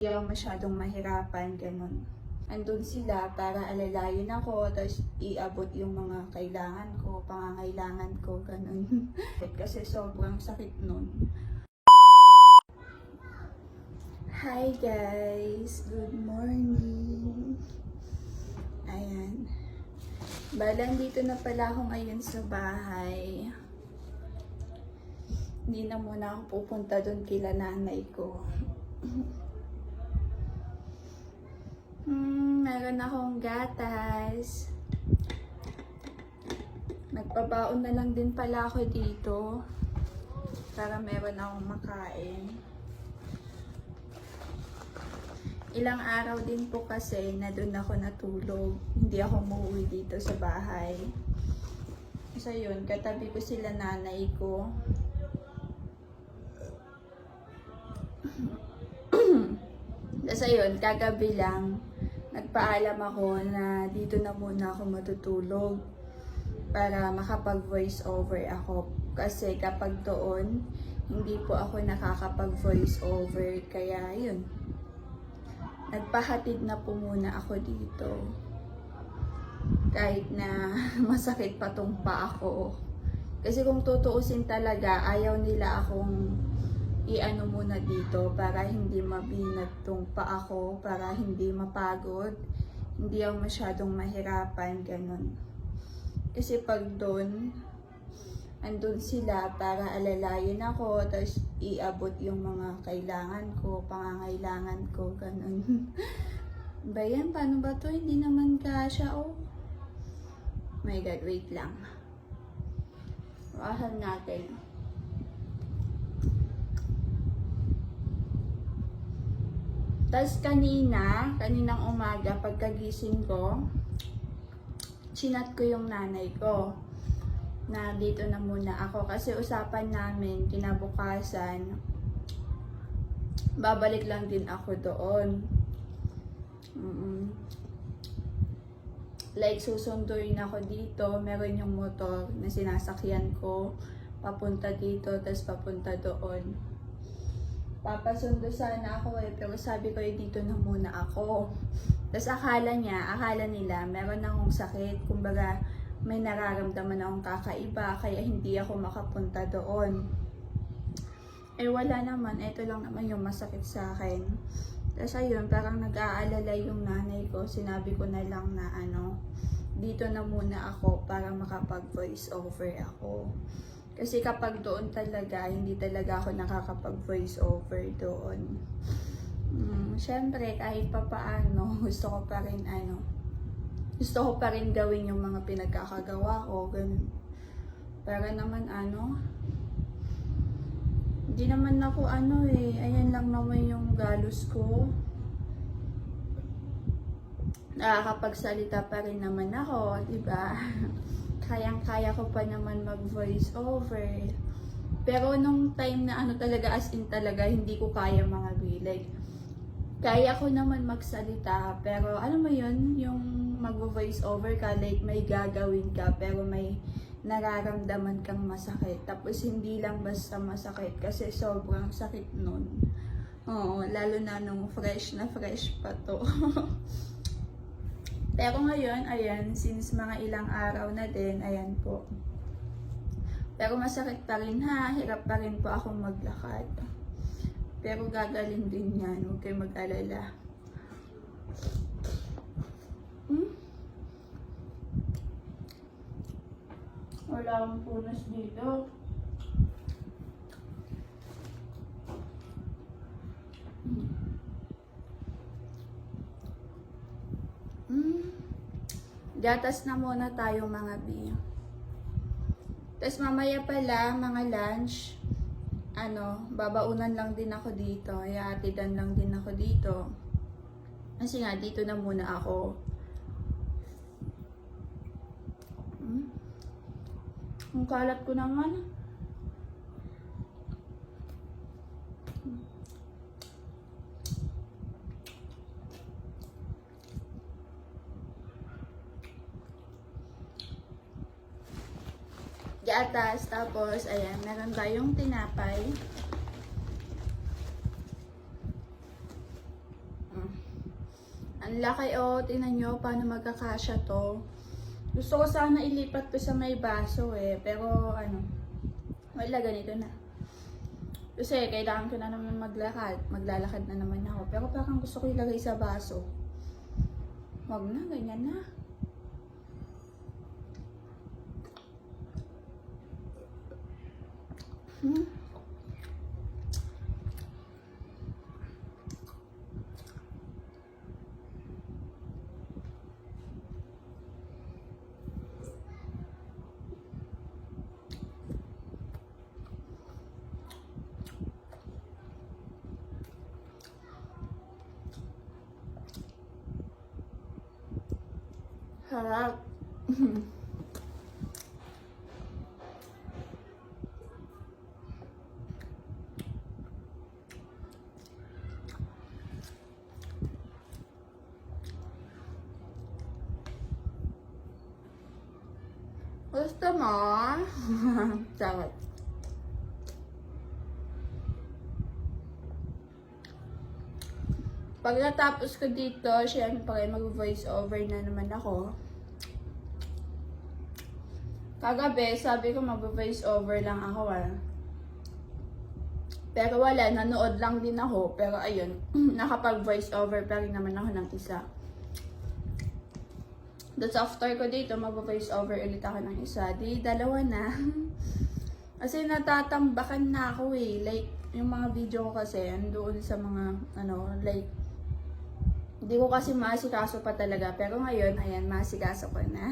Hindi ako masyadong mahirapan, ganun. Andun sila para alalayan ako, tapos iabot yung mga kailangan ko, pangangailangan ko, ganun. Kasi sobrang sakit nun. Hi guys! Good morning! Ayan. Balang dito na pala ako ngayon sa bahay. Hindi na muna ako pupunta doon kila nanay ko. Meron akong gatas. Nagpabaon na lang din pala ako dito para meron akong makain. Ilang araw din po kasi na doon ako natulog. Hindi ako umuwi dito sa bahay. So yun, katabi ko sila nanay ko. Tapos ayun, kagabi lang, nagpaalam ako na dito na muna ako matutulog para makapag-voice over ako. Kasi kapag doon, hindi po ako nakakapag-voice over. Kaya yun, nagpahatid na po muna ako dito. Kahit na masakit pa tong paa ko. Kasi kung tutuusin talaga, ayaw nila akong i-ano muna dito para hindi mabinat tong paa ko, para hindi mapagod, hindi ako masyadong mahirapan, ganun. Kasi pag doon, andun sila para alalayan ako, tapos iabot yung mga kailangan ko, pangangailangan ko, ganun. Ba yan? Paano ba to? Hindi naman kasya, oh. My God, wait lang. Wahan natin. Tapos kaninang umaga, pagkagising ko, chinat ko yung nanay ko na dito na muna ako. Kasi usapan namin, kinabukasan, babalik lang din ako doon. Like, susunduin ako dito. Meron yung motor na sinasakyan ko. Papunta dito, tapos papunta doon. Papasundo sana ako pero sabi ko dito na muna ako. Tapos akala nila meron akong sakit. Kumbaga, may nararamdaman akong kakaiba, kaya hindi ako makapunta doon. Eh wala naman, ito lang naman yung masakit sa akin. Tapos ayun, parang nag-aalala yung nanay ko. Sinabi ko na lang na dito na muna ako para makapag-voice over ako. Kasi kapag doon talaga, hindi talaga ako nakakapag-voice over doon. Siyempre, kahit pa paano, gusto ko pa rin gawin yung mga pinagkakagawa ko, ganun. Para naman hindi naman ako ayan lang naman yung galos ko. Nakakapagsalita pa rin naman ako, diba? Kayang-kaya ko pa naman mag-voice over. Pero nung time na talaga, as in talaga, hindi ko kaya mga bilag. Kaya ko naman magsalita, pero alam mo yun, yung mag-voice over ka, like may gagawin ka, pero may nararamdaman kang masakit. Tapos hindi lang basta masakit, kasi sobrang sakit nun. Oo, lalo na nung fresh pa to. Pero ngayon, ayan, since mga ilang araw na din, ayan po. Pero masakit pa rin hirap pa rin po akong maglakad. Pero gagaling din yan, huwag kayo mag-alala. Wala akong punas dito. Gatas na muna tayo mga bi. Tapos mamaya pala, mga lunch, babaunan lang din ako dito. Ihaatidan lang din ako dito. Kasi nga, dito na muna ako. Ang kalat ko naman. Gatas, tapos ayan, meron tayong tinapay. Ang laki oh, tingnan nyo paano magkakasya to. Gusto ko sana ilipat ko sa may baso eh, pero ano, wala, ganito na. Kasi kailangan ko na naman maglakad, maglalakad na naman ako. Pero parang gusto ko ilagay sa baso. Wag na, ganyan na. Harap. Gusto mo? Sarap. Pag natapos ko dito, syempre mag-voice over na naman ako. Kagabi, sabi ko mag-voice over lang ako Pero wala, nanood lang din ako. Pero ayun, nakapag-voice over pa rin naman ako ng isa. That's after ko dito, mag-voice over ulit ako ng isa. Di, dalawa na. Kasi natatambakan na ako eh. Like, yung mga video ko kasi, andoon sa mga, like, hindi ko kasi maasikaso pa talaga. Pero ngayon, ayan, maasikaso ko na.